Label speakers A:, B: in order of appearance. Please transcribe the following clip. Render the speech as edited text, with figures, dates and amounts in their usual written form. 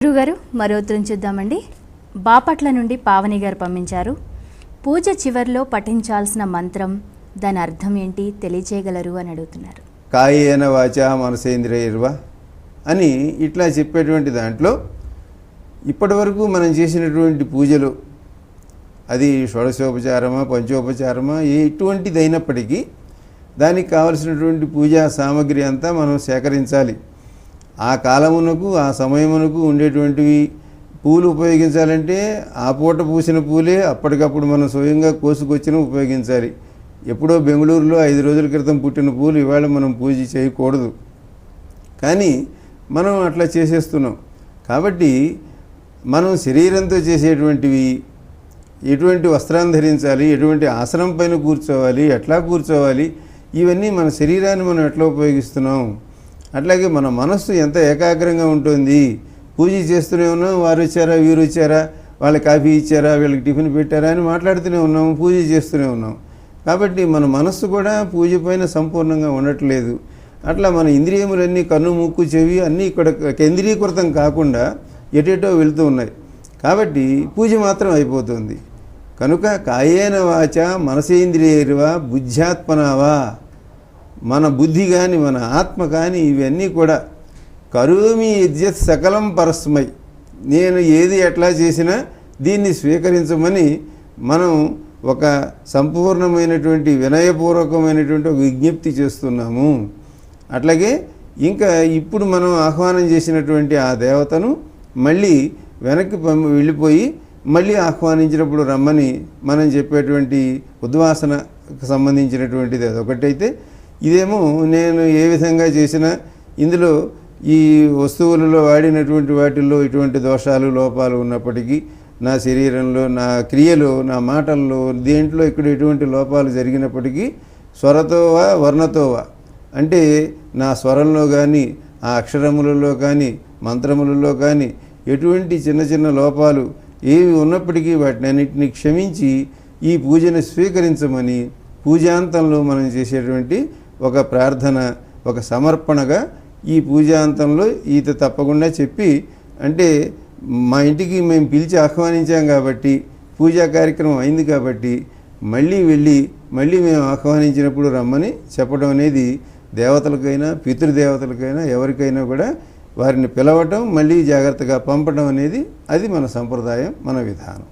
A: గురుగారు మరో ఉత్తరం చూద్దామండి. బాపట్ల నుండి పావని గారు పంపించారు. పూజ చివర్లో పఠించాల్సిన మంత్రం, దాని అర్థం ఏంటి తెలియచేయగలరు అని అడుగుతున్నారు.
B: కాయేన వాచా మనసేంద్రియర్వ అని ఇట్లా చెప్పేటువంటి దాంట్లో ఇప్పటి వరకు మనం చేసినటువంటి పూజలు, అది షోడశోపచారమా పంచోపచారమా ఎటువంటిది అయినప్పటికీ దానికి కావలసినటువంటి పూజా సామగ్రి అంతా మనం సేకరించాలి. ఆ కాలమునకు ఆ సమయమునకు ఉండేటువంటివి పూలు ఉపయోగించాలంటే ఆ పూట పూసిన పూలే అప్పటికప్పుడు మనం స్వయంగా కోసుకొచ్చిన ఉపయోగించాలి. ఎప్పుడో బెంగళూరులో 5 రోజుల క్రితం పుట్టిన పూలు ఇవాళ మనం పూజ చేయకూడదు, కానీ మనం అట్లా చేసేస్తున్నాం. కాబట్టి మనం శరీరంతో చేసేటువంటివి, ఎటువంటి వస్త్రాన్ని ధరించాలి, ఎటువంటి ఆసనం పైన కూర్చోవాలి, ఎట్లా కూర్చోవాలి, ఇవన్నీ మన శరీరాన్ని మనం ఎట్లా ఉపయోగిస్తున్నాం. అట్లాగే మన మనస్సు ఎంత ఏకాగ్రంగా ఉంటుంది. పూజ చేస్తూనే ఉన్నాం, వారు వచ్చారా వీరు వచ్చారా, వాళ్ళకి కాఫీ ఇచ్చారా వీళ్ళకి టిఫిన్ పెట్టారా అని మాట్లాడుతూనే ఉన్నాం, పూజ చేస్తూనే ఉన్నాం. కాబట్టి మన మనస్సు కూడా పూజ పైన సంపూర్ణంగా ఉండట్లేదు. అట్లా మన ఇంద్రియములన్నీ కన్ను ముక్కు చెవి అన్నీ ఇక్కడ కేంద్రీకృతం కాకుండా ఎటేటో వెళుతూ ఉన్నాయి. కాబట్టి పూజ మాత్రం అయిపోతుంది. కనుక కాయేన వాచ మనసేంద్రియర్వ బుద్ధ్యాత్మనావా, మన బుద్ధి కానీ మన ఆత్మ కానీ ఇవన్నీ కూడా కరోమి యజ్జత్ సకలం పరస్మై, నేను ఏది ఎట్లా చేసినా దీన్ని స్వీకరించమని మనం ఒక సంపూర్ణమైనటువంటి వినయపూర్వకమైనటువంటి ఒక విజ్ఞప్తి చేస్తున్నాము. అట్లాగే ఇంకా ఇప్పుడు మనం ఆహ్వానం చేసినటువంటి ఆ దేవతను మళ్ళీ వెనక్కి వెళ్ళిపోయి మళ్ళీ ఆహ్వానించినప్పుడు రమ్మని మనం చెప్పేటువంటి ఉద్వాసనకు సంబంధించినటువంటిది అదొకటైతే, ఇదేమో నేను ఏ విధంగా చేసినా ఇందులో ఈ వస్తువులలో వాడినటువంటి వాటిల్లో ఇటువంటి దోషాలు లోపాలు ఉన్నప్పటికీ, నా శరీరంలో నా క్రియలో నా మాటల్లో దేంట్లో ఇక్కడ ఎటువంటి లోపాలు జరిగినప్పటికీ స్వరతోవా వర్ణతోవా అంటే నా స్వరంలో కానీ ఆ అక్షరములలో కానీ మంత్రములలో కానీ ఎటువంటి చిన్న చిన్న లోపాలు ఏవి ఉన్నప్పటికీ వాటిని అన్నింటినీ క్షమించి ఈ పూజను స్వీకరించమని పూజాంతంలో మనం చేసేటువంటి ఒక ప్రార్థన, ఒక సమర్పణగా ఈ పూజాంతంలో ఈత తప్పకుండా చెప్పి, అంటే మా ఇంటికి మేము పిలిచి ఆహ్వానించాం కాబట్టి పూజా కార్యక్రమం అయింది కాబట్టి మళ్ళీ వెళ్ళి మళ్ళీ మేము ఆహ్వానించినప్పుడు రమ్మని చెప్పడం అనేది దేవతలకైనా పితృదేవతలకైనా ఎవరికైనా కూడా వారిని పిలవటం మళ్ళీ జాగ్రత్తగా పంపడం అనేది అది మన సంప్రదాయం, మన విధానం.